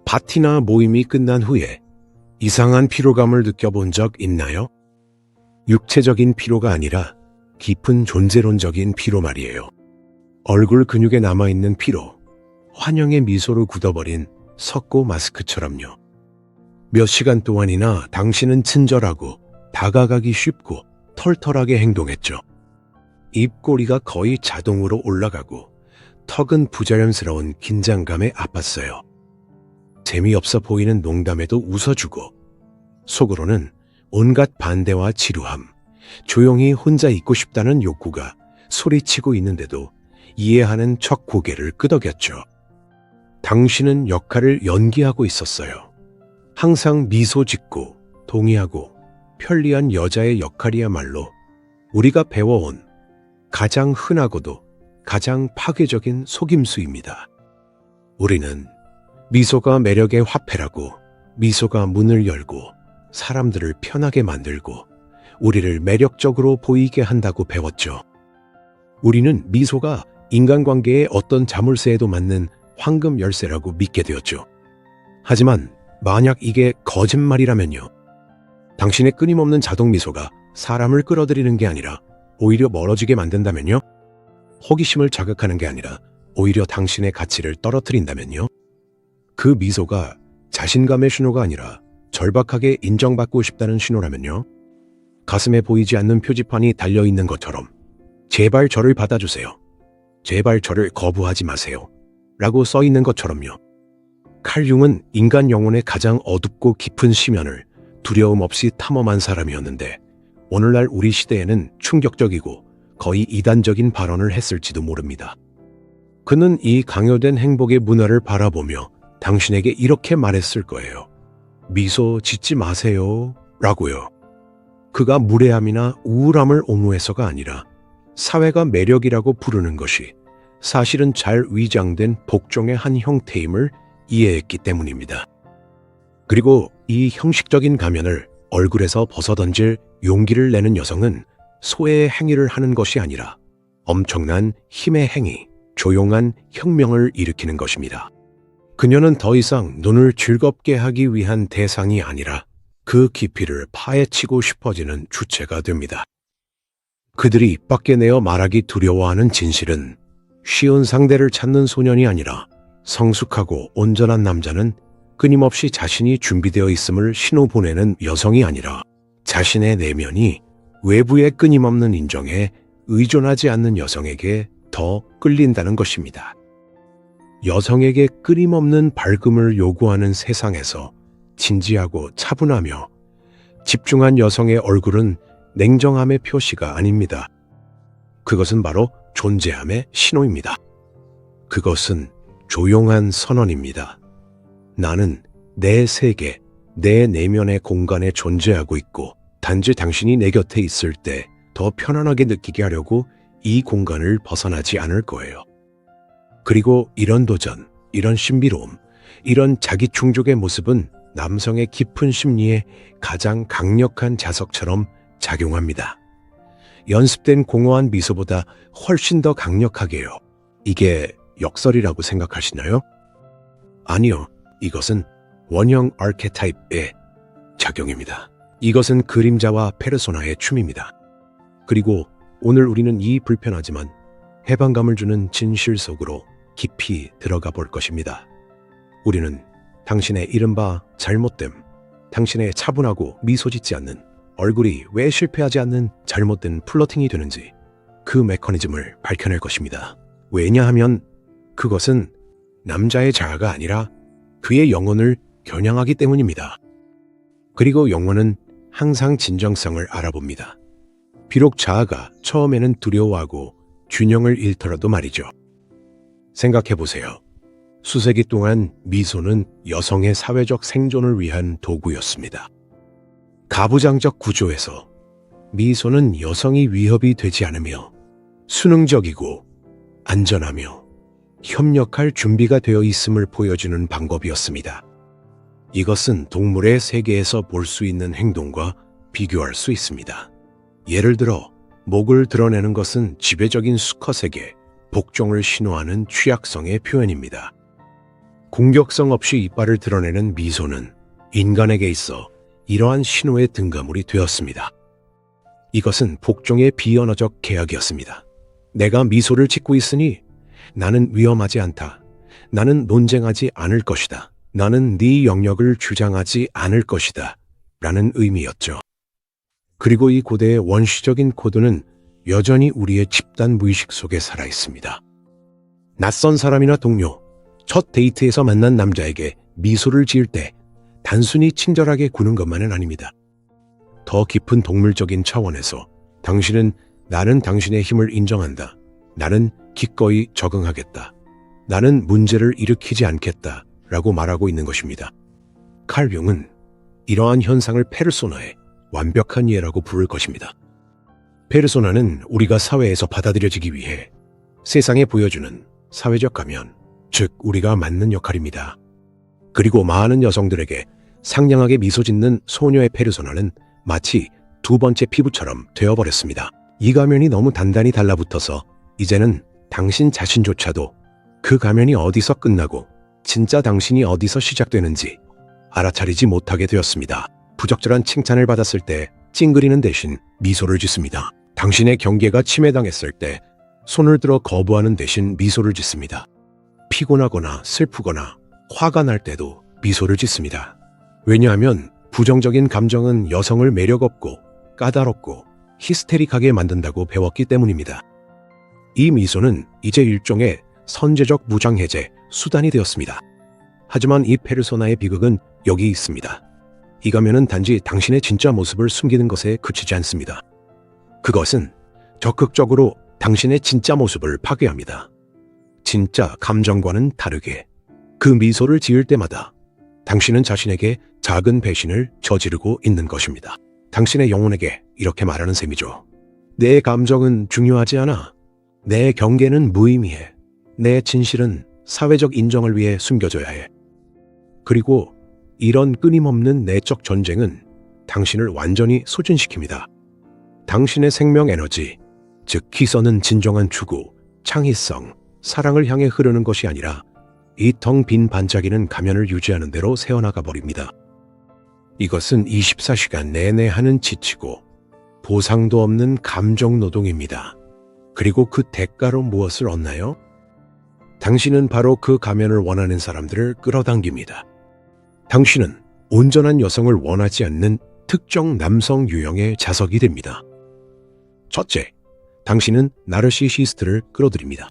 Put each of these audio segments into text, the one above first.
파티나 모임이 끝난 후에 이상한 피로감을 느껴본 적 있나요? 육체적인 피로가 아니라 깊은 존재론적인 피로 말이에요. 얼굴 근육에 남아있는 피로, 환영의 미소로 굳어버린 석고 마스크처럼요. 몇 시간 동안이나 당신은 친절하고 다가가기 쉽고 털털하게 행동했죠. 입꼬리가 거의 자동으로 올라가고 턱은 부자연스러운 긴장감에 아팠어요. 재미없어 보이는 농담에도 웃어주고 속으로는 온갖 반대와 지루함, 조용히 혼자 있고 싶다는 욕구가 소리치고 있는데도 이해하는 척 고개를 끄덕였죠. 당신은 역할을 연기하고 있었어요. 항상 미소 짓고 동의하고 편리한 여자의 역할이야말로 우리가 배워온 가장 흔하고도 가장 파괴적인 속임수입니다. 우리는 미소가 매력의 화폐라고, 미소가 문을 열고 사람들을 편하게 만들고 우리를 매력적으로 보이게 한다고 배웠죠. 우리는 미소가 인간관계의 어떤 자물쇠에도 맞는 황금 열쇠라고 믿게 되었죠. 하지만 만약 이게 거짓말이라면요. 당신의 끊임없는 자동 미소가 사람을 끌어들이는 게 아니라 오히려 멀어지게 만든다면요. 호기심을 자극하는 게 아니라 오히려 당신의 가치를 떨어뜨린다면요. 그 미소가 자신감의 신호가 아니라 절박하게 인정받고 싶다는 신호라면요. 가슴에 보이지 않는 표지판이 달려있는 것처럼 제발 저를 받아주세요. 제발 저를 거부하지 마세요. 라고 써있는 것처럼요. 칼 융은 인간 영혼의 가장 어둡고 깊은 심연을 두려움 없이 탐험한 사람이었는데 오늘날 우리 시대에는 충격적이고 거의 이단적인 발언을 했을지도 모릅니다. 그는 이 강요된 행복의 문화를 바라보며 당신에게 이렇게 말했을 거예요. 미소 짓지 마세요. 라고요. 그가 무례함이나 우울함을 옹호해서가 아니라 사회가 매력이라고 부르는 것이 사실은 잘 위장된 복종의 한 형태임을 이해했기 때문입니다. 그리고 이 형식적인 가면을 얼굴에서 벗어던질 용기를 내는 여성은 소외의 행위를 하는 것이 아니라 엄청난 힘의 행위, 조용한 혁명을 일으키는 것입니다. 그녀는 더 이상 눈을 즐겁게 하기 위한 대상이 아니라 그 깊이를 파헤치고 싶어지는 주체가 됩니다. 그들이 입 밖에 내어 말하기 두려워하는 진실은 쉬운 상대를 찾는 소년이 아니라 성숙하고 온전한 남자는 끊임없이 자신이 준비되어 있음을 신호 보내는 여성이 아니라 자신의 내면이 외부의 끊임없는 인정에 의존하지 않는 여성에게 더 끌린다는 것입니다. 여성에게 끊임없는 밝음을 요구하는 세상에서 진지하고 차분하며 집중한 여성의 얼굴은 냉정함의 표시가 아닙니다. 그것은 바로 존재함의 신호입니다. 그것은 조용한 선언입니다. 나는 내 세계, 내 내면의 공간에 존재하고 있고 단지 당신이 내 곁에 있을 때 더 편안하게 느끼게 하려고 이 공간을 벗어나지 않을 거예요. 그리고 이런 도전, 이런 신비로움, 이런 자기 충족의 모습은 남성의 깊은 심리에 가장 강력한 자석처럼 작용합니다. 연습된 공허한 미소보다 훨씬 더 강력하게요. 이게 역설이라고 생각하시나요? 아니요. 이것은 원형 아르케타입의 작용입니다. 이것은 그림자와 페르소나의 춤입니다. 그리고 오늘 우리는 이 불편하지만 해방감을 주는 진실 속으로 깊이 들어가 볼 것입니다. 우리는 당신의 이른바 잘못됨, 당신의 차분하고 미소 짓지 않는 얼굴이 왜 실패하지 않는 잘못된 플러팅이 되는지 그 메커니즘을 밝혀낼 것입니다. 왜냐하면 그것은 남자의 자아가 아니라 그의 영혼을 겨냥하기 때문입니다. 그리고 영혼은 항상 진정성을 알아봅니다. 비록 자아가 처음에는 두려워하고 균형을 잃더라도 말이죠. 생각해보세요. 수세기 동안 미소는 여성의 사회적 생존을 위한 도구였습니다. 가부장적 구조에서 미소는 여성이 위협이 되지 않으며 수능적이고 안전하며 협력할 준비가 되어 있음을 보여주는 방법이었습니다. 이것은 동물의 세계에서 볼 수 있는 행동과 비교할 수 있습니다. 예를 들어 목을 드러내는 것은 지배적인 수컷에게 복종을 신호하는 취약성의 표현입니다. 공격성 없이 이빨을 드러내는 미소는 인간에게 있어 이러한 신호의 등가물이 되었습니다. 이것은 복종의 비언어적 계약이었습니다. 내가 미소를 짓고 있으니 나는 위험하지 않다. 나는 논쟁하지 않을 것이다. 나는 네 영역을 주장하지 않을 것이다. 라는 의미였죠. 그리고 이 고대의 원시적인 코드는 여전히 우리의 집단 무의식 속에 살아있습니다. 낯선 사람이나 동료, 첫 데이트에서 만난 남자에게 미소를 지을 때 단순히 친절하게 구는 것만은 아닙니다. 더 깊은 동물적인 차원에서 나는 당신의 힘을 인정한다. 나는 기꺼이 적응하겠다. 나는 문제를 일으키지 않겠다. 라고 말하고 있는 것입니다. 칼 융은 이러한 현상을 페르소나의 완벽한 이해라고 부를 것입니다. 페르소나는 우리가 사회에서 받아들여지기 위해 세상에 보여주는 사회적 가면, 즉 우리가 맡는 역할입니다. 그리고 많은 여성들에게 상냥하게 미소 짓는 소녀의 페르소나는 마치 두 번째 피부처럼 되어버렸습니다. 이 가면이 너무 단단히 달라붙어서 이제는 당신 자신조차도 그 가면이 어디서 끝나고 진짜 당신이 어디서 시작되는지 알아차리지 못하게 되었습니다. 부적절한 칭찬을 받았을 때 찡그리는 대신 미소를 짓습니다. 당신의 경계가 침해당했을 때 손을 들어 거부하는 대신 미소를 짓습니다. 피곤하거나 슬프거나 화가 날 때도 미소를 짓습니다. 왜냐하면 부정적인 감정은 여성을 매력없고 까다롭고 히스테릭하게 만든다고 배웠기 때문입니다. 이 미소는 이제 일종의 선제적 무장해제 수단이 되었습니다. 하지만 이 페르소나의 비극은 여기 있습니다. 이 가면은 단지 당신의 진짜 모습을 숨기는 것에 그치지 않습니다. 그것은 적극적으로 당신의 진짜 모습을 파괴합니다. 진짜 감정과는 다르게 그 미소를 지을 때마다 당신은 자신에게 작은 배신을 저지르고 있는 것입니다. 당신의 영혼에게 이렇게 말하는 셈이죠. 내 감정은 중요하지 않아. 내 경계는 무의미해. 내 진실은 사회적 인정을 위해 숨겨져야 해. 그리고 이런 끊임없는 내적 전쟁은 당신을 완전히 소진시킵니다. 당신의 생명 에너지, 즉 기선은 진정한 추구, 창의성, 사랑을 향해 흐르는 것이 아니라 이 텅 빈 반짝이는 가면을 유지하는 대로 새어나가 버립니다. 이것은 24시간 내내 하는 지치고 보상도 없는 감정 노동입니다. 그리고 그 대가로 무엇을 얻나요? 당신은 바로 그 가면을 원하는 사람들을 끌어당깁니다. 당신은 온전한 여성을 원하지 않는 특정 남성 유형의 자석이 됩니다. 첫째, 당신은 나르시시스트를 끌어들입니다.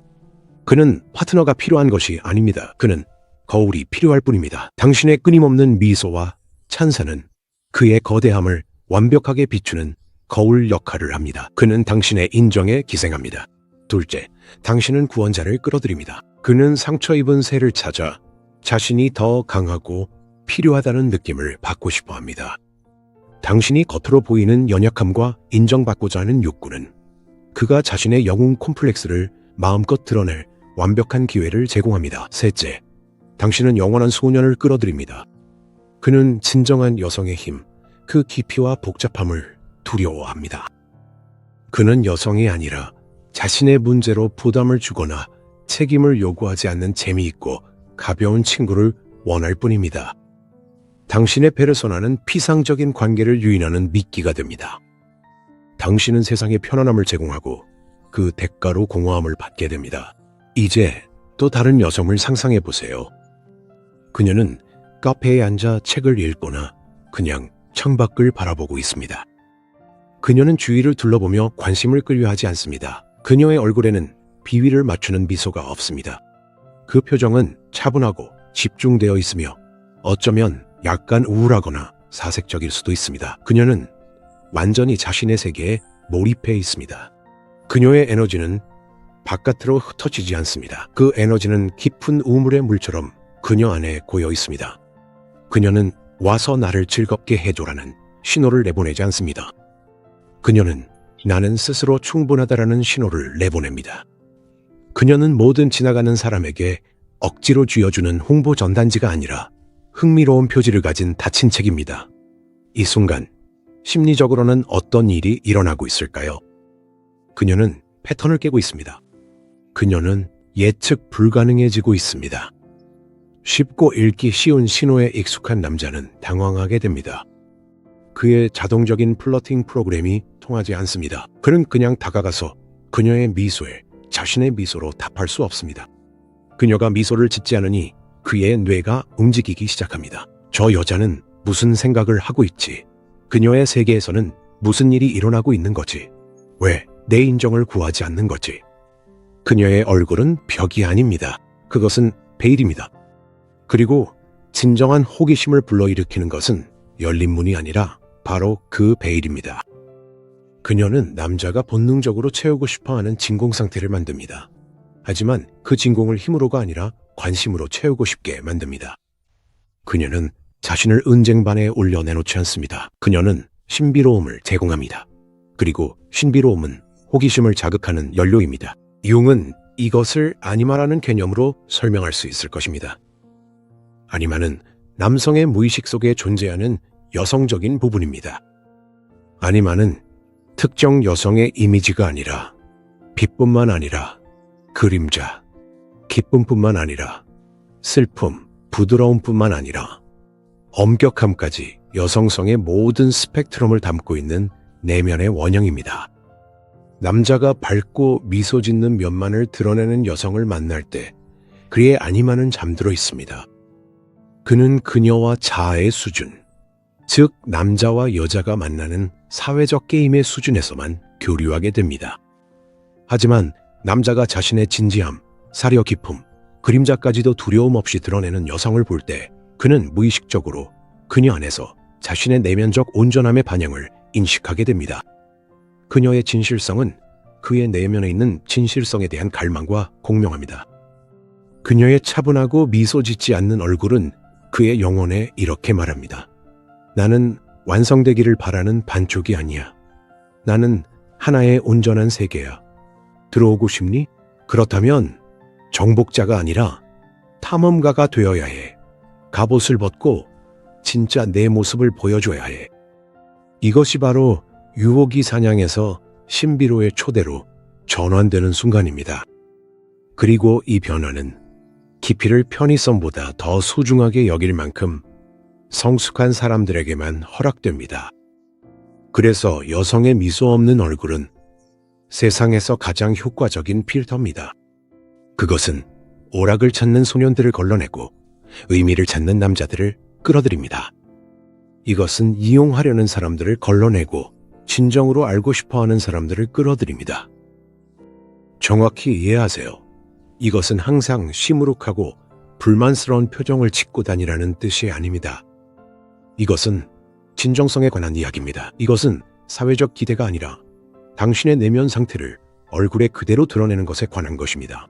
그는 파트너가 필요한 것이 아닙니다. 그는 거울이 필요할 뿐입니다. 당신의 끊임없는 미소와 찬사는 그의 거대함을 완벽하게 비추는 거울 역할을 합니다. 그는 당신의 인정에 기생합니다. 둘째, 당신은 구원자를 끌어들입니다. 그는 상처 입은 새를 찾아 자신이 더 강하고 필요하다는 느낌을 받고 싶어 합니다. 당신이 겉으로 보이는 연약함과 인정받고자 하는 욕구는 그가 자신의 영웅 콤플렉스를 마음껏 드러낼 완벽한 기회를 제공합니다. 셋째, 당신은 영원한 소년을 끌어들입니다. 그는 진정한 여성의 힘, 그 깊이와 복잡함을 두려워합니다. 그는 여성이 아니라 자신의 문제로 부담을 주거나 책임을 요구하지 않는 재미있고 가벼운 친구를 원할 뿐입니다. 당신의 페르소나는 피상적인 관계를 유인하는 미끼가 됩니다. 당신은 세상에 편안함을 제공하고 그 대가로 공허함을 받게 됩니다. 이제 또 다른 여성을 상상해 보세요. 그녀는 카페에 앉아 책을 읽거나 그냥 창밖을 바라보고 있습니다. 그녀는 주위를 둘러보며 관심을 끌려 하지 않습니다. 그녀의 얼굴에는 비위를 맞추는 미소가 없습니다. 그 표정은 차분하고 집중되어 있으며 어쩌면 약간 우울하거나 사색적일 수도 있습니다. 그녀는 완전히 자신의 세계에 몰입해 있습니다. 그녀의 에너지는 바깥으로 흩어지지 않습니다. 그 에너지는 깊은 우물의 물처럼 그녀 안에 고여 있습니다. 그녀는 와서 나를 즐겁게 해줘라는 신호를 내보내지 않습니다. 그녀는 나는 스스로 충분하다라는 신호를 내보냅니다. 그녀는 모든 지나가는 사람에게 억지로 쥐어주는 홍보 전단지가 아니라 흥미로운 표지를 가진 닫힌 책입니다. 이 순간 심리적으로는 어떤 일이 일어나고 있을까요? 그녀는 패턴을 깨고 있습니다. 그녀는 예측 불가능해지고 있습니다. 쉽고 읽기 쉬운 신호에 익숙한 남자는 당황하게 됩니다. 그의 자동적인 플러팅 프로그램이 통하지 않습니다. 그는 그냥 다가가서 그녀의 미소에 자신의 미소로 답할 수 없습니다. 그녀가 미소를 짓지 않으니 그의 뇌가 움직이기 시작합니다. 저 여자는 무슨 생각을 하고 있지? 그녀의 세계에서는 무슨 일이 일어나고 있는 거지? 왜 내 인정을 구하지 않는 거지? 그녀의 얼굴은 벽이 아닙니다. 그것은 베일입니다. 그리고 진정한 호기심을 불러일으키는 것은 열린 문이 아니라 바로 그 베일입니다. 그녀는 남자가 본능적으로 채우고 싶어하는 진공 상태를 만듭니다. 하지만 그 진공을 힘으로가 아니라 관심으로 채우고 싶게 만듭니다. 그녀는 자신을 은쟁반에 올려 내놓지 않습니다. 그녀는 신비로움을 제공합니다. 그리고 신비로움은 호기심을 자극하는 연료입니다. 융은 이것을 아니마라는 개념으로 설명할 수 있을 것입니다. 아니마는 남성의 무의식 속에 존재하는 여성적인 부분입니다. 아니마는 특정 여성의 이미지가 아니라 빛뿐만 아니라 그림자, 기쁨뿐만 아니라 슬픔, 부드러움뿐만 아니라 엄격함까지 여성성의 모든 스펙트럼을 담고 있는 내면의 원형입니다. 남자가 밝고 미소 짓는 면만을 드러내는 여성을 만날 때 그의 아니마는 잠들어 있습니다. 그는 그녀와 자아의 수준, 즉 남자와 여자가 만나는 사회적 게임의 수준에서만 교류하게 됩니다. 하지만 남자가 자신의 진지함, 사려 깊음, 그림자까지도 두려움 없이 드러내는 여성을 볼 때 그는 무의식적으로 그녀 안에서 자신의 내면적 온전함의 반영을 인식하게 됩니다. 그녀의 진실성은 그의 내면에 있는 진실성에 대한 갈망과 공명합니다. 그녀의 차분하고 미소 짓지 않는 얼굴은 그의 영혼에 이렇게 말합니다. 나는 완성되기를 바라는 반쪽이 아니야. 나는 하나의 온전한 세계야. 들어오고 싶니? 그렇다면 정복자가 아니라 탐험가가 되어야 해. 갑옷을 벗고 진짜 내 모습을 보여줘야 해. 이것이 바로 유혹이 사냥에서 신비로의 초대로 전환되는 순간입니다. 그리고 이 변화는 깊이를 편의성보다 더 소중하게 여길 만큼 성숙한 사람들에게만 허락됩니다. 그래서 여성의 미소 없는 얼굴은 세상에서 가장 효과적인 필터입니다. 그것은 오락을 찾는 소년들을 걸러내고 의미를 찾는 남자들을 끌어들입니다. 이것은 이용하려는 사람들을 걸러내고 진정으로 알고 싶어하는 사람들을 끌어들입니다. 정확히 이해하세요. 이것은 항상 시무룩하고 불만스러운 표정을 짓고 다니라는 뜻이 아닙니다. 이것은 진정성에 관한 이야기입니다. 이것은 사회적 기대가 아니라 당신의 내면 상태를 얼굴에 그대로 드러내는 것에 관한 것입니다.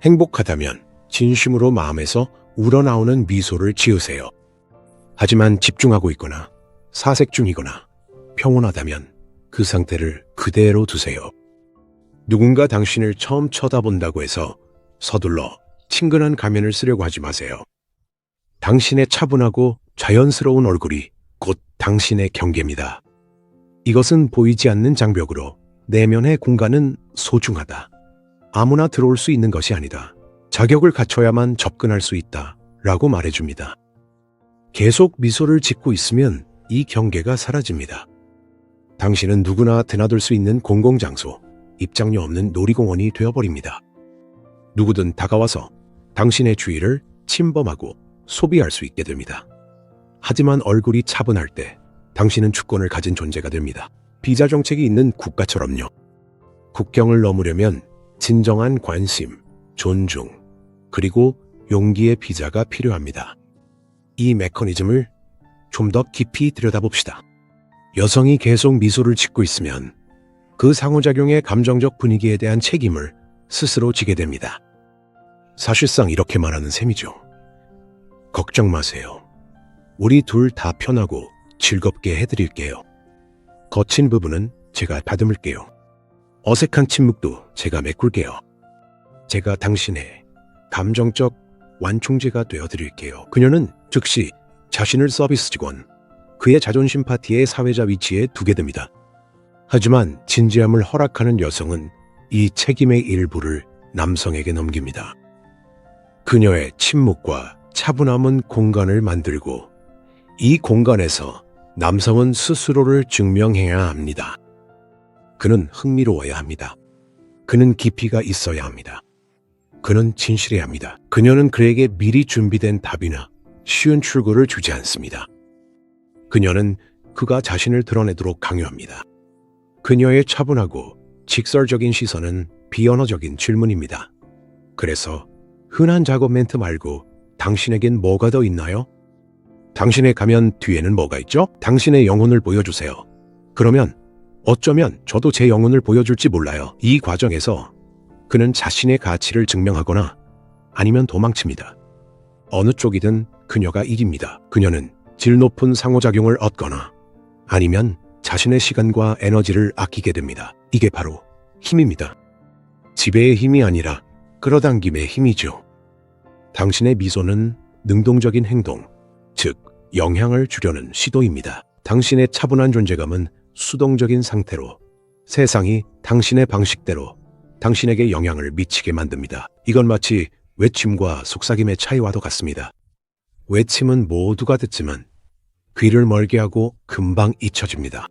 행복하다면 진심으로 마음에서 우러나오는 미소를 지으세요. 하지만 집중하고 있거나 사색 중이거나 평온하다면 그 상태를 그대로 두세요. 누군가 당신을 처음 쳐다본다고 해서 서둘러 친근한 가면을 쓰려고 하지 마세요. 당신의 차분하고 자연스러운 얼굴이 곧 당신의 경계입니다. 이것은 보이지 않는 장벽으로 내면의 공간은 소중하다. 아무나 들어올 수 있는 것이 아니다. 자격을 갖춰야만 접근할 수 있다. 라고 말해줍니다. 계속 미소를 짓고 있으면 이 경계가 사라집니다. 당신은 누구나 드나들 수 있는 공공장소, 입장료 없는 놀이공원이 되어버립니다. 누구든 다가와서 당신의 주의를 침범하고 소비할 수 있게 됩니다. 하지만 얼굴이 차분할 때 당신은 주권을 가진 존재가 됩니다. 비자 정책이 있는 국가처럼요. 국경을 넘으려면 진정한 관심, 존중, 그리고 용기의 비자가 필요합니다. 이 메커니즘을 좀 더 깊이 들여다봅시다. 여성이 계속 미소를 짓고 있으면 그 상호작용의 감정적 분위기에 대한 책임을 스스로 지게 됩니다. 사실상 이렇게 말하는 셈이죠. 걱정 마세요. 우리 둘 다 편하고 즐겁게 해드릴게요. 거친 부분은 제가 다듬을게요. 어색한 침묵도 제가 메꿀게요. 제가 당신의 감정적 완충제가 되어드릴게요. 그녀는 즉시 자신을 서비스 직원, 그의 자존심 파티의 사회자 위치에 두게 됩니다. 하지만 진지함을 허락하는 여성은 이 책임의 일부를 남성에게 넘깁니다. 그녀의 침묵과 차분함은 공간을 만들고 이 공간에서 남성은 스스로를 증명해야 합니다. 그는 흥미로워야 합니다. 그는 깊이가 있어야 합니다. 그는 진실해야 합니다. 그녀는 그에게 미리 준비된 답이나 쉬운 출구를 주지 않습니다. 그녀는 그가 자신을 드러내도록 강요합니다. 그녀의 차분하고 직설적인 시선은 비언어적인 질문입니다. 그래서 흔한 작업 멘트 말고 당신에겐 뭐가 더 있나요? 당신의 가면 뒤에는 뭐가 있죠? 당신의 영혼을 보여주세요. 그러면 어쩌면 저도 제 영혼을 보여줄지 몰라요. 이 과정에서 그는 자신의 가치를 증명하거나 아니면 도망칩니다. 어느 쪽이든 그녀가 이깁니다. 그녀는 질 높은 상호작용을 얻거나 아니면 자신의 시간과 에너지를 아끼게 됩니다. 이게 바로 힘입니다. 지배의 힘이 아니라 끌어당김의 힘이죠. 당신의 미소는 능동적인 행동, 즉 영향을 주려는 시도입니다. 당신의 차분한 존재감은 수동적인 상태로 세상이 당신의 방식대로 당신에게 영향을 미치게 만듭니다. 이건 마치 외침과 속삭임의 차이와도 같습니다. 외침은 모두가 듣지만 귀를 멀게 하고 금방 잊혀집니다.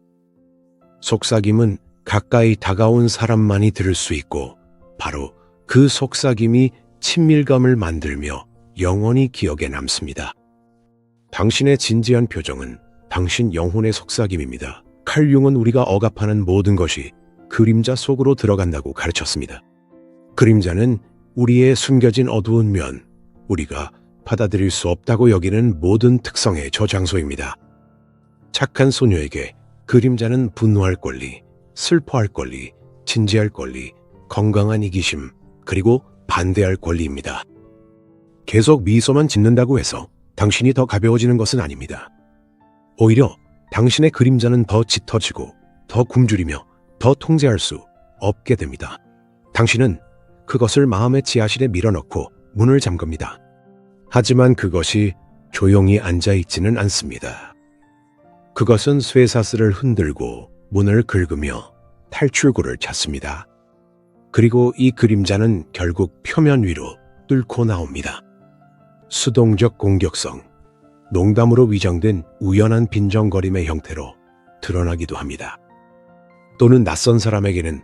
속삭임은 가까이 다가온 사람만이 들을 수 있고 바로 그 속삭임이 친밀감을 만들며 영원히 기억에 남습니다. 당신의 진지한 표정은 당신 영혼의 속삭임입니다. 칼 융은 우리가 억압하는 모든 것이 그림자 속으로 들어간다고 가르쳤습니다. 그림자는 우리의 숨겨진 어두운 면, 우리가 받아들일 수 없다고 여기는 모든 특성의 저장소입니다. 착한 소녀에게 그림자는 분노할 권리, 슬퍼할 권리, 진지할 권리, 건강한 이기심, 그리고 반대할 권리입니다. 계속 미소만 짓는다고 해서 당신이 더 가벼워지는 것은 아닙니다. 오히려 당신의 그림자는 더 짙어지고 더 굶주리며 더 통제할 수 없게 됩니다. 당신은 그것을 마음의 지하실에 밀어넣고 문을 잠깁니다. 하지만 그것이 조용히 앉아있지는 않습니다. 그것은 쇠사슬을 흔들고 문을 긁으며 탈출구를 찾습니다. 그리고 이 그림자는 결국 표면 위로 뚫고 나옵니다. 수동적 공격성, 농담으로 위장된 우연한 빈정거림의 형태로 드러나기도 합니다. 또는 낯선 사람에게는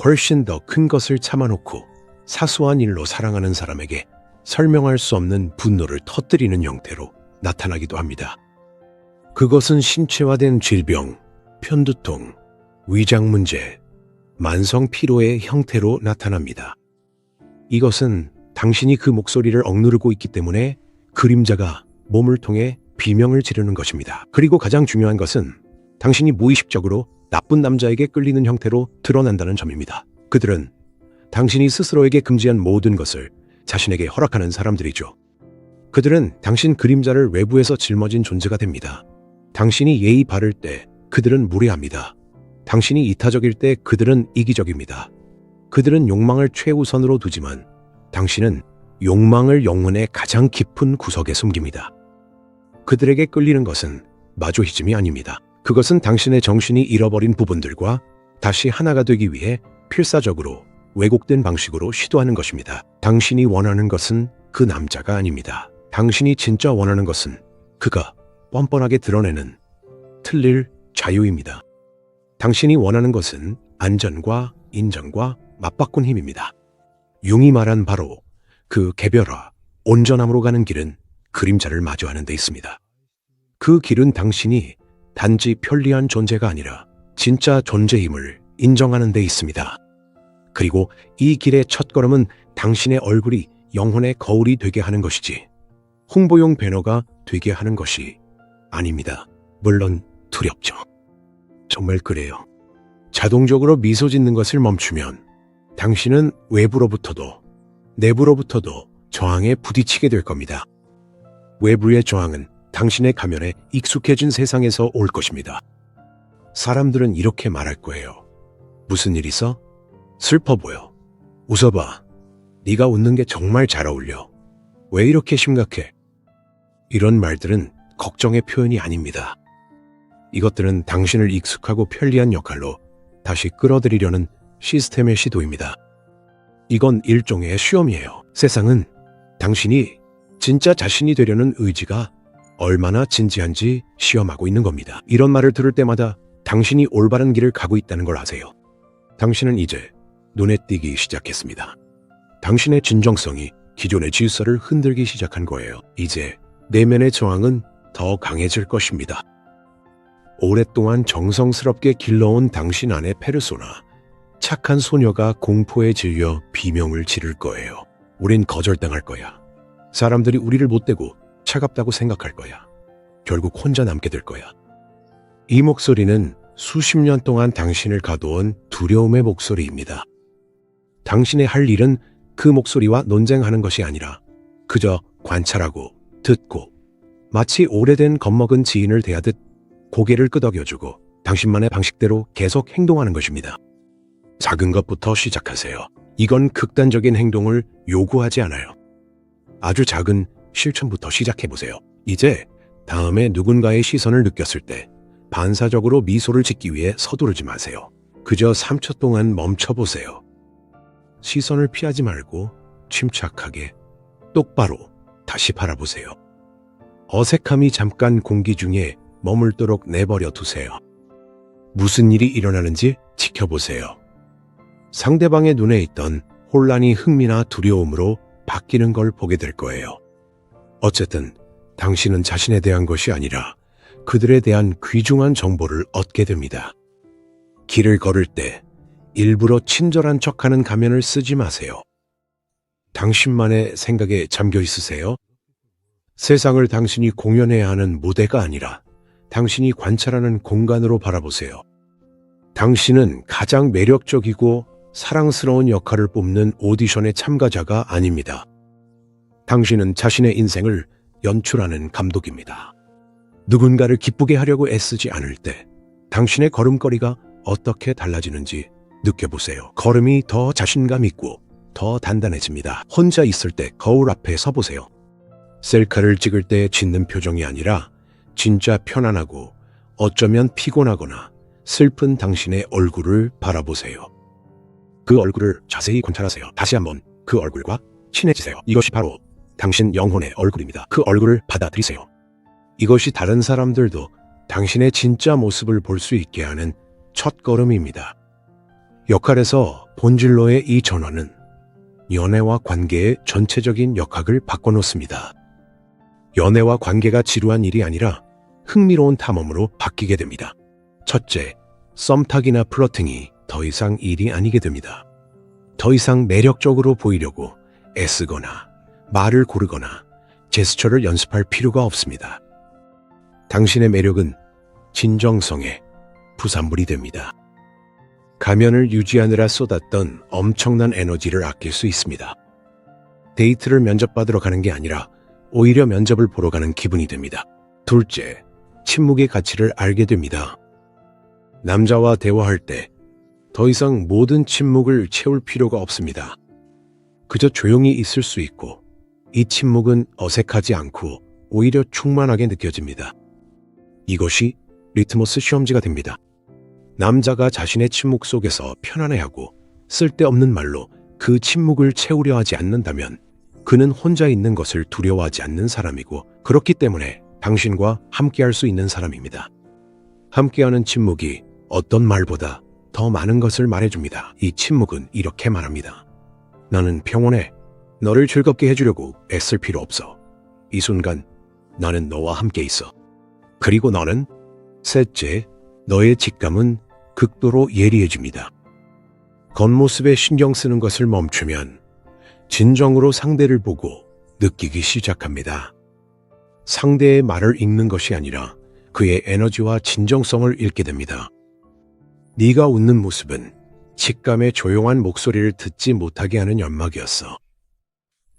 훨씬 더 큰 것을 참아놓고 사소한 일로 사랑하는 사람에게 설명할 수 없는 분노를 터뜨리는 형태로 나타나기도 합니다. 그것은 신체화된 질병, 편두통, 위장 문제, 만성 피로의 형태로 나타납니다. 이것은 당신이 그 목소리를 억누르고 있기 때문에 그림자가 몸을 통해 비명을 지르는 것입니다. 그리고 가장 중요한 것은 당신이 무의식적으로 나쁜 남자에게 끌리는 형태로 드러난다는 점입니다. 그들은 당신이 스스로에게 금지한 모든 것을 자신에게 허락하는 사람들이죠. 그들은 당신 그림자를 외부에서 짊어진 존재가 됩니다. 당신이 예의 바를 때 그들은 무례합니다. 당신이 이타적일 때 그들은 이기적입니다. 그들은 욕망을 최우선으로 두지만 당신은 욕망을 영혼의 가장 깊은 구석에 숨깁니다. 그들에게 끌리는 것은 마조히즘이 아닙니다. 그것은 당신의 정신이 잃어버린 부분들과 다시 하나가 되기 위해 필사적으로 왜곡된 방식으로 시도하는 것입니다. 당신이 원하는 것은 그 남자가 아닙니다. 당신이 진짜 원하는 것은 그가 뻔뻔하게 드러내는 틀릴 자유입니다. 당신이 원하는 것은 안전과 인정과 맞바꾼 힘입니다. 융이 말한 바로 그 개별화, 온전함으로 가는 길은 그림자를 마주하는 데 있습니다. 그 길은 당신이 단지 편리한 존재가 아니라 진짜 존재임을 인정하는 데 있습니다. 그리고 이 길의 첫걸음은 당신의 얼굴이 영혼의 거울이 되게 하는 것이지 홍보용 배너가 되게 하는 것이 아닙니다. 물론 두렵죠. 정말 그래요. 자동적으로 미소 짓는 것을 멈추면 당신은 외부로부터도 내부로부터도 저항에 부딪히게 될 겁니다. 외부의 저항은 당신의 가면에 익숙해진 세상에서 올 것입니다. 사람들은 이렇게 말할 거예요. 무슨 일 있어? 슬퍼 보여. 웃어봐. 네가 웃는 게 정말 잘 어울려. 왜 이렇게 심각해? 이런 말들은 걱정의 표현이 아닙니다. 이것들은 당신을 익숙하고 편리한 역할로 다시 끌어들이려는 시스템의 시도입니다. 이건 일종의 시험이에요. 세상은 당신이 진짜 자신이 되려는 의지가 얼마나 진지한지 시험하고 있는 겁니다. 이런 말을 들을 때마다 당신이 올바른 길을 가고 있다는 걸 아세요. 당신은 이제 눈에 띄기 시작했습니다. 당신의 진정성이 기존의 질서를 흔들기 시작한 거예요. 이제 내면의 저항은 더 강해질 것입니다. 오랫동안 정성스럽게 길러온 당신 안의 페르소나, 착한 소녀가 공포에 질려 비명을 지를 거예요. 우린 거절당할 거야. 사람들이 우리를 못되고 차갑다고 생각할 거야. 결국 혼자 남게 될 거야. 이 목소리는 수십 년 동안 당신을 가둬온 두려움의 목소리입니다. 당신의 할 일은 그 목소리와 논쟁하는 것이 아니라 그저 관찰하고 듣고 마치 오래된 겁먹은 지인을 대하듯 고개를 끄덕여주고 당신만의 방식대로 계속 행동하는 것입니다. 작은 것부터 시작하세요. 이건 극단적인 행동을 요구하지 않아요. 아주 작은 실천부터 시작해보세요. 이제 다음에 누군가의 시선을 느꼈을 때 반사적으로 미소를 짓기 위해 서두르지 마세요. 그저 3초 동안 멈춰보세요. 시선을 피하지 말고 침착하게 똑바로 다시 바라보세요. 어색함이 잠깐 공기 중에 머물도록 내버려 두세요. 무슨 일이 일어나는지 지켜보세요. 상대방의 눈에 있던 혼란이 흥미나 두려움으로 바뀌는 걸 보게 될 거예요. 어쨌든 당신은 자신에 대한 것이 아니라 그들에 대한 귀중한 정보를 얻게 됩니다. 길을 걸을 때 일부러 친절한 척하는 가면을 쓰지 마세요. 당신만의 생각에 잠겨 있으세요. 세상을 당신이 공연해야 하는 무대가 아니라 당신이 관찰하는 공간으로 바라보세요. 당신은 가장 매력적이고 사랑스러운 역할을 뽑는 오디션의 참가자가 아닙니다. 당신은 자신의 인생을 연출하는 감독입니다. 누군가를 기쁘게 하려고 애쓰지 않을 때 당신의 걸음걸이가 어떻게 달라지는지 느껴보세요. 걸음이 더 자신감 있고 더 단단해집니다. 혼자 있을 때 거울 앞에 서보세요. 셀카를 찍을 때 짓는 표정이 아니라 진짜 편안하고 어쩌면 피곤하거나 슬픈 당신의 얼굴을 바라보세요. 그 얼굴을 자세히 관찰하세요. 다시 한번 그 얼굴과 친해지세요. 이것이 바로 당신 영혼의 얼굴입니다. 그 얼굴을 받아들이세요. 이것이 다른 사람들도 당신의 진짜 모습을 볼 수 있게 하는 첫걸음입니다. 역할에서 본질로의 이 전환은 연애와 관계의 전체적인 역학을 바꿔놓습니다. 연애와 관계가 지루한 일이 아니라 흥미로운 탐험으로 바뀌게 됩니다. 첫째, 썸타기나 플러팅이 더 이상 일이 아니게 됩니다. 더 이상 매력적으로 보이려고 애쓰거나 말을 고르거나 제스처를 연습할 필요가 없습니다. 당신의 매력은 진정성의 부산물이 됩니다. 가면을 유지하느라 쏟았던 엄청난 에너지를 아낄 수 있습니다. 데이트를 면접받으러 가는 게 아니라 오히려 면접을 보러 가는 기분이 됩니다. 둘째, 침묵의 가치를 알게 됩니다. 남자와 대화할 때 더 이상 모든 침묵을 채울 필요가 없습니다. 그저 조용히 있을 수 있고 이 침묵은 어색하지 않고 오히려 충만하게 느껴집니다. 이것이 리트머스 시험지가 됩니다. 남자가 자신의 침묵 속에서 편안해하고 쓸데없는 말로 그 침묵을 채우려 하지 않는다면 그는 혼자 있는 것을 두려워하지 않는 사람이고 그렇기 때문에 당신과 함께할 수 있는 사람입니다. 함께하는 침묵이 어떤 말보다 더 많은 것을 말해줍니다. 이 침묵은 이렇게 말합니다. 나는 평온해. 너를 즐겁게 해주려고 애쓸 필요 없어. 이 순간 나는 너와 함께 있어. 그리고 너는? 셋째, 너의 직감은 극도로 예리해집니다. 겉모습에 신경 쓰는 것을 멈추면 진정으로 상대를 보고 느끼기 시작합니다. 상대의 말을 읽는 것이 아니라 그의 에너지와 진정성을 읽게 됩니다. 네가 웃는 모습은 직감의 조용한 목소리를 듣지 못하게 하는 연막이었어.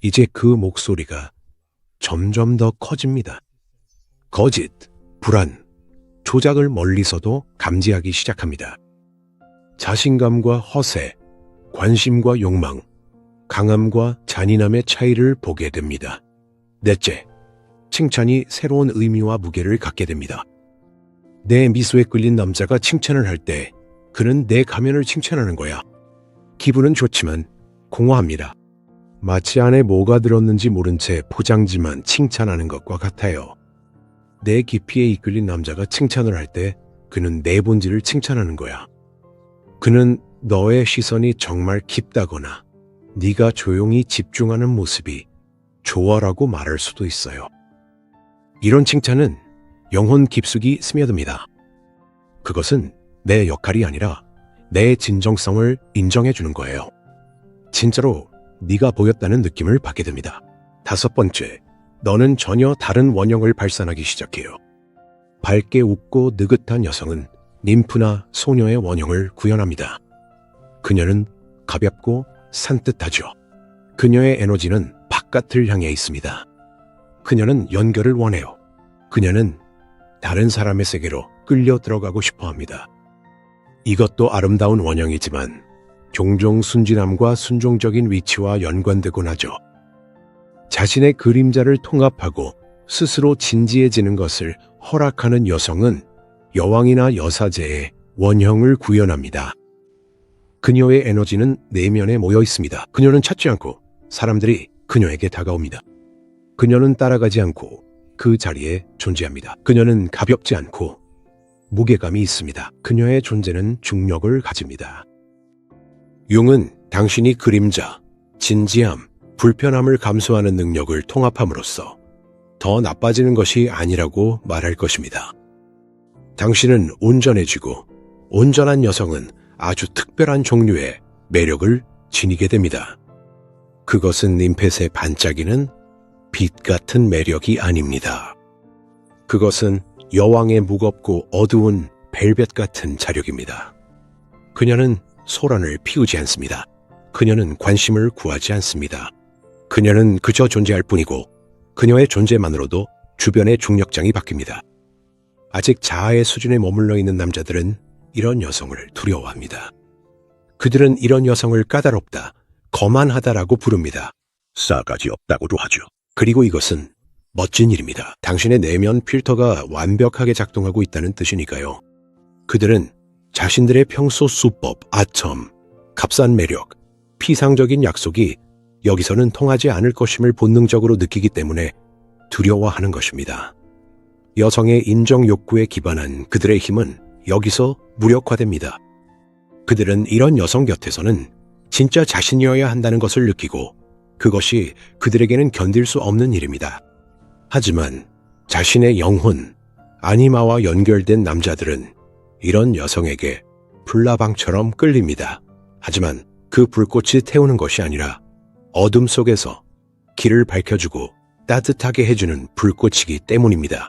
이제 그 목소리가 점점 더 커집니다. 거짓, 불안, 조작을 멀리서도 감지하기 시작합니다. 자신감과 허세, 관심과 욕망, 강함과 잔인함의 차이를 보게 됩니다. 넷째, 칭찬이 새로운 의미와 무게를 갖게 됩니다. 내 미소에 끌린 남자가 칭찬을 할 때 그는 내 가면을 칭찬하는 거야. 기분은 좋지만 공허합니다. 마치 안에 뭐가 들었는지 모른 채 포장지만 칭찬하는 것과 같아요. 내 깊이에 이끌린 남자가 칭찬을 할 때 그는 내 본질을 칭찬하는 거야. 그는 너의 시선이 정말 깊다거나 네가 조용히 집중하는 모습이 좋아라고 말할 수도 있어요. 이런 칭찬은 영혼 깊숙이 스며듭니다. 그것은 내 역할이 아니라 내 진정성을 인정해 주는 거예요. 진짜로 네가 보였다는 느낌을 받게 됩니다. 5번째, 너는 전혀 다른 원형을 발산하기 시작해요. 밝게 웃고 느긋한 여성은 님프나 소녀의 원형을 구현합니다. 그녀는 가볍고 산뜻하죠. 그녀의 에너지는 바깥을 향해 있습니다. 그녀는 연결을 원해요. 그녀는 다른 사람의 세계로 끌려 들어가고 싶어 합니다. 이것도 아름다운 원형이지만 종종 순진함과 순종적인 위치와 연관되곤 하죠. 자신의 그림자를 통합하고 스스로 진지해지는 것을 허락하는 여성은 여왕이나 여사제의 원형을 구현합니다. 그녀의 에너지는 내면에 모여 있습니다. 그녀는 찾지 않고 사람들이 그녀에게 다가옵니다. 그녀는 따라가지 않고 그 자리에 존재합니다. 그녀는 가볍지 않고 무게감이 있습니다. 그녀의 존재는 중력을 가집니다. 융은 당신이 그림자, 진지함, 불편함을 감수하는 능력을 통합함으로써 더 나빠지는 것이 아니라고 말할 것입니다. 당신은 온전해지고 온전한 여성은 아주 특별한 종류의 매력을 지니게 됩니다. 그것은 님펫의 반짝이는 빛 같은 매력이 아닙니다. 그것은 여왕의 무겁고 어두운 벨벳 같은 자력입니다. 그녀는 소란을 피우지 않습니다. 그녀는 관심을 구하지 않습니다. 그녀는 그저 존재할 뿐이고 그녀의 존재만으로도 주변의 중력장이 바뀝니다. 아직 자아의 수준에 머물러 있는 남자들은 이런 여성을 두려워합니다. 그들은 이런 여성을 까다롭다, 거만하다라고 부릅니다. 싸가지 없다고도 하죠. 그리고 이것은 멋진 일입니다. 당신의 내면 필터가 완벽하게 작동하고 있다는 뜻이니까요. 그들은 자신들의 평소 수법, 아첨, 값싼 매력, 피상적인 약속이 여기서는 통하지 않을 것임을 본능적으로 느끼기 때문에 두려워하는 것입니다. 여성의 인정 욕구에 기반한 그들의 힘은 여기서 무력화됩니다. 그들은 이런 여성 곁에서는 진짜 자신이어야 한다는 것을 느끼고 그것이 그들에게는 견딜 수 없는 일입니다. 하지만 자신의 영혼, 아니마와 연결된 남자들은 이런 여성에게 불나방처럼 끌립니다. 하지만 그 불꽃이 태우는 것이 아니라 어둠 속에서 길을 밝혀주고 따뜻하게 해주는 불꽃이기 때문입니다.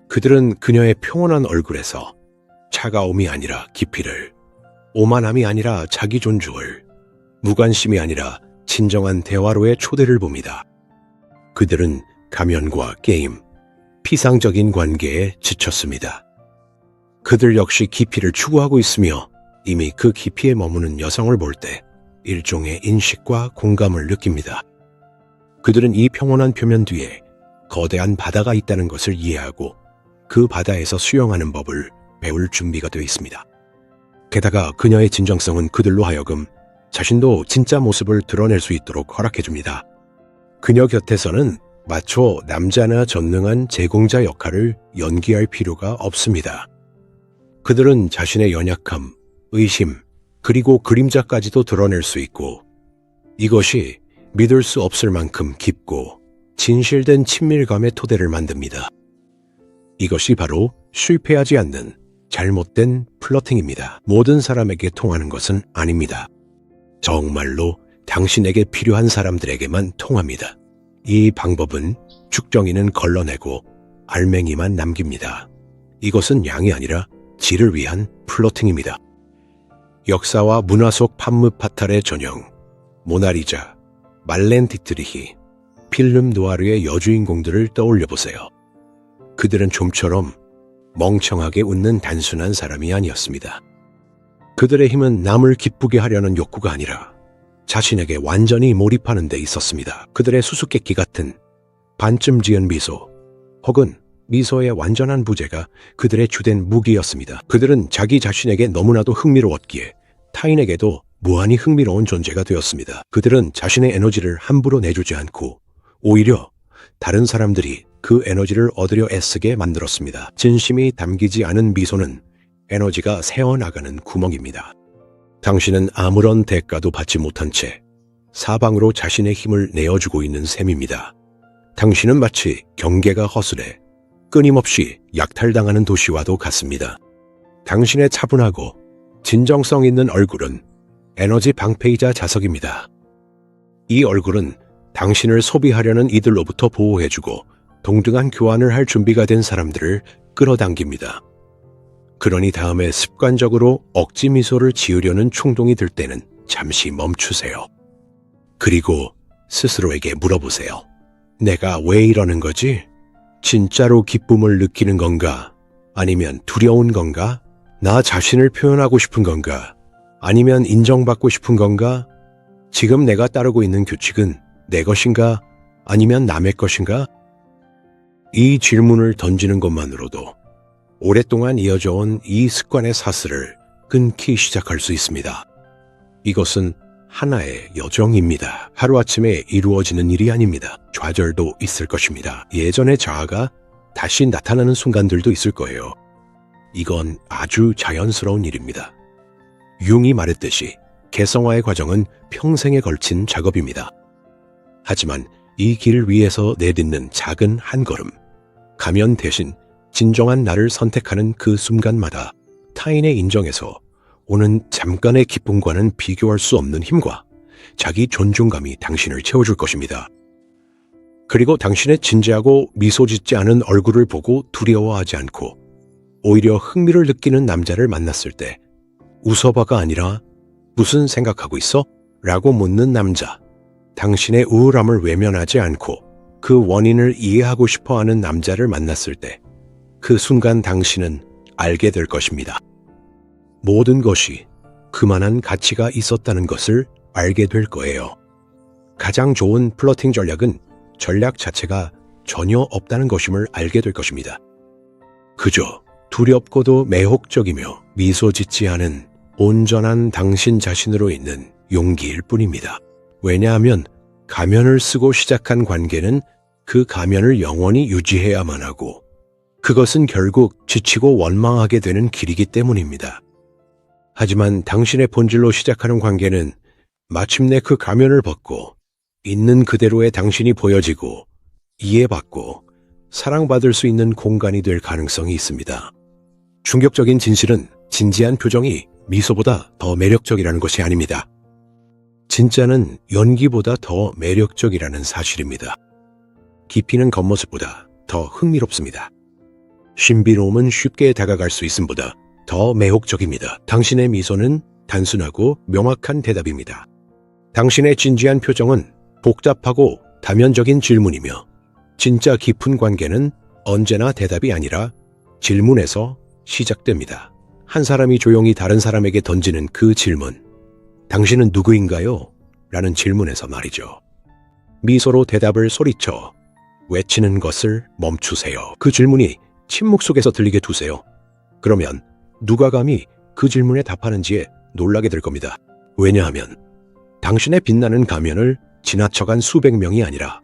그들은 그녀의 평온한 얼굴에서 차가움이 아니라 깊이를, 오만함이 아니라 자기 존중을, 무관심이 아니라 진정한 대화로의 초대를 봅니다. 그들은 가면과 게임, 피상적인 관계에 지쳤습니다. 그들 역시 깊이를 추구하고 있으며 이미 그 깊이에 머무는 여성을 볼 때 일종의 인식과 공감을 느낍니다. 그들은 이 평온한 표면 뒤에 거대한 바다가 있다는 것을 이해하고 그 바다에서 수영하는 법을 배울 준비가 되어 있습니다. 게다가 그녀의 진정성은 그들로 하여금 자신도 진짜 모습을 드러낼 수 있도록 허락해줍니다. 그녀 곁에서는 마초 남자나 전능한 제공자 역할을 연기할 필요가 없습니다. 그들은 자신의 연약함, 의심, 그리고 그림자까지도 드러낼 수 있고 이것이 믿을 수 없을 만큼 깊고 진실된 친밀감의 토대를 만듭니다. 이것이 바로 실패하지 않는 잘못된 플러팅입니다. 모든 사람에게 통하는 것은 아닙니다. 정말로 당신에게 필요한 사람들에게만 통합니다. 이 방법은 죽정이는 걸러내고 알맹이만 남깁니다. 이것은 양이 아니라 질을 위한 플러팅입니다. 역사와 문화 속 판무파탈의 전형, 모나리자, 말렌 디트리히, 필름 누아르의 여주인공들을 떠올려 보세요. 그들은 좀처럼 멍청하게 웃는 단순한 사람이 아니었습니다. 그들의 힘은 남을 기쁘게 하려는 욕구가 아니라 자신에게 완전히 몰입하는 데 있었습니다. 그들의 수수께끼 같은 반쯤 지은 미소 혹은 미소의 완전한 부재가 그들의 주된 무기였습니다. 그들은 자기 자신에게 너무나도 흥미로웠기에 타인에게도 무한히 흥미로운 존재가 되었습니다. 그들은 자신의 에너지를 함부로 내주지 않고 오히려 다른 사람들이 그 에너지를 얻으려 애쓰게 만들었습니다. 진심이 담기지 않은 미소는 에너지가 새어나가는 구멍입니다. 당신은 아무런 대가도 받지 못한 채 사방으로 자신의 힘을 내어주고 있는 셈입니다. 당신은 마치 경계가 허술해 끊임없이 약탈당하는 도시와도 같습니다. 당신의 차분하고 진정성 있는 얼굴은 에너지 방패이자 자석입니다. 이 얼굴은 당신을 소비하려는 이들로부터 보호해주고 동등한 교환을 할 준비가 된 사람들을 끌어당깁니다. 그러니 다음에 습관적으로 억지 미소를 지으려는 충동이 들 때는 잠시 멈추세요. 그리고 스스로에게 물어보세요. 내가 왜 이러는 거지? 진짜로 기쁨을 느끼는 건가? 아니면 두려운 건가? 나 자신을 표현하고 싶은 건가? 아니면 인정받고 싶은 건가? 지금 내가 따르고 있는 규칙은 내 것인가? 아니면 남의 것인가? 이 질문을 던지는 것만으로도 오랫동안 이어져 온 이 습관의 사슬을 끊기 시작할 수 있습니다. 이것은 하나의 여정입니다. 하루아침에 이루어지는 일이 아닙니다. 좌절도 있을 것입니다. 예전의 자아가 다시 나타나는 순간들도 있을 거예요. 이건 아주 자연스러운 일입니다. 융이 말했듯이 개성화의 과정은 평생에 걸친 작업입니다. 하지만 이 길을 위해서 내딛는 작은 한 걸음, 가면 대신 진정한 나를 선택하는 그 순간마다 타인의 인정에서 오는 잠깐의 기쁨과는 비교할 수 없는 힘과 자기 존중감이 당신을 채워줄 것입니다. 그리고 당신의 진지하고 미소 짓지 않은 얼굴을 보고 두려워하지 않고 오히려 흥미를 느끼는 남자를 만났을 때 웃어봐가 아니라 무슨 생각하고 있어? 라고 묻는 남자. 당신의 우울함을 외면하지 않고 그 원인을 이해하고 싶어하는 남자를 만났을 때 그 순간 당신은 알게 될 것입니다. 모든 것이 그만한 가치가 있었다는 것을 알게 될 거예요. 가장 좋은 플러팅 전략은 전략 자체가 전혀 없다는 것임을 알게 될 것입니다. 그저 두렵고도 매혹적이며 미소 짓지 않은 온전한 당신 자신으로 있는 용기일 뿐입니다. 왜냐하면 가면을 쓰고 시작한 관계는 그 가면을 영원히 유지해야만 하고 그것은 결국 지치고 원망하게 되는 길이기 때문입니다. 하지만 당신의 본질로 시작하는 관계는 마침내 그 가면을 벗고 있는 그대로의 당신이 보여지고 이해받고 사랑받을 수 있는 공간이 될 가능성이 있습니다. 충격적인 진실은 진지한 표정이 미소보다 더 매력적이라는 것이 아닙니다. 진짜는 연기보다 더 매력적이라는 사실입니다. 깊이는 겉모습보다 더 흥미롭습니다. 신비로움은 쉽게 다가갈 수 있음보다 더 매혹적입니다. 당신의 미소는 단순하고 명확한 대답입니다. 당신의 진지한 표정은 복잡하고 다면적인 질문이며 진짜 깊은 관계는 언제나 대답이 아니라 질문에서 시작됩니다. 한 사람이 조용히 다른 사람에게 던지는 그 질문, 당신은 누구인가요? 라는 질문에서 말이죠. 미소로 대답을 소리쳐 외치는 것을 멈추세요. 그 질문이 침묵 속에서 들리게 두세요. 그러면 누가 감히 그 질문에 답하는지에 놀라게 될 겁니다. 왜냐하면 당신의 빛나는 가면을 지나쳐간 수백 명이 아니라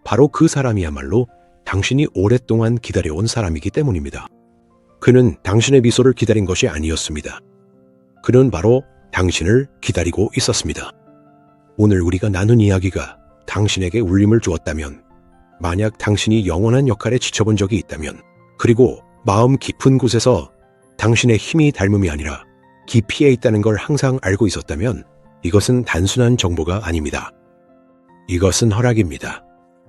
바로 그 사람이야말로 당신이 오랫동안 기다려온 사람이기 때문입니다. 그는 당신의 미소를 기다린 것이 아니었습니다. 그는 바로 당신을 기다리고 있었습니다. 오늘 우리가 나눈 이야기가 당신에게 울림을 주었다면, 만약 당신이 영원한 역할에 지쳐본 적이 있다면, 그리고 마음 깊은 곳에서 당신의 힘이 닮음이 아니라 깊이에 있다는 걸 항상 알고 있었다면 이것은 단순한 정보가 아닙니다. 이것은 허락입니다.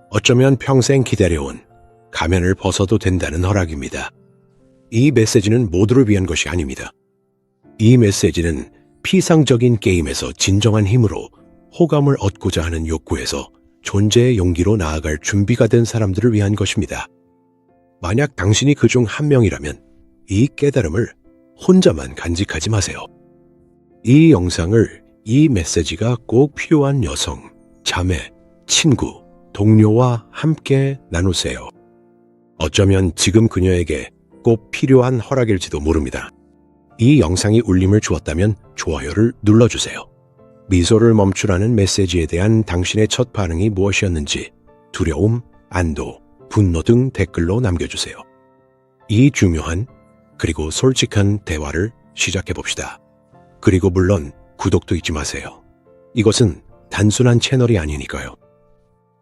어쩌면 평생 기다려온 가면을 벗어도 된다는 허락입니다. 이 메시지는 모두를 위한 것이 아닙니다. 이 메시지는 피상적인 게임에서 진정한 힘으로 호감을 얻고자 하는 욕구에서 존재의 용기로 나아갈 준비가 된 사람들을 위한 것입니다. 만약 당신이 그 중 한 명이라면 이 깨달음을 혼자만 간직하지 마세요. 이 영상을, 이 메시지가 꼭 필요한 여성, 자매, 친구, 동료와 함께 나누세요. 어쩌면 지금 그녀에게 꼭 필요한 허락일지도 모릅니다. 이 영상이 울림을 주었다면 좋아요를 눌러주세요. 미소를 멈추라는 메시지에 대한 당신의 첫 반응이 무엇이었는지 두려움, 안도, 분노 등 댓글로 남겨주세요. 이 중요한 그리고 솔직한 대화를 시작해 봅시다. 그리고 물론 구독도 잊지 마세요. 이것은 단순한 채널이 아니니까요.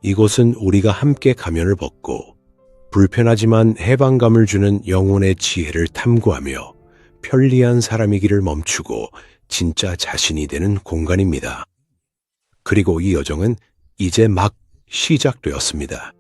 이곳은 우리가 함께 가면을 벗고 불편하지만 해방감을 주는 영혼의 지혜를 탐구하며 편리한 사람이기를 멈추고 진짜 자신이 되는 공간입니다. 그리고 이 여정은 이제 막 시작되었습니다.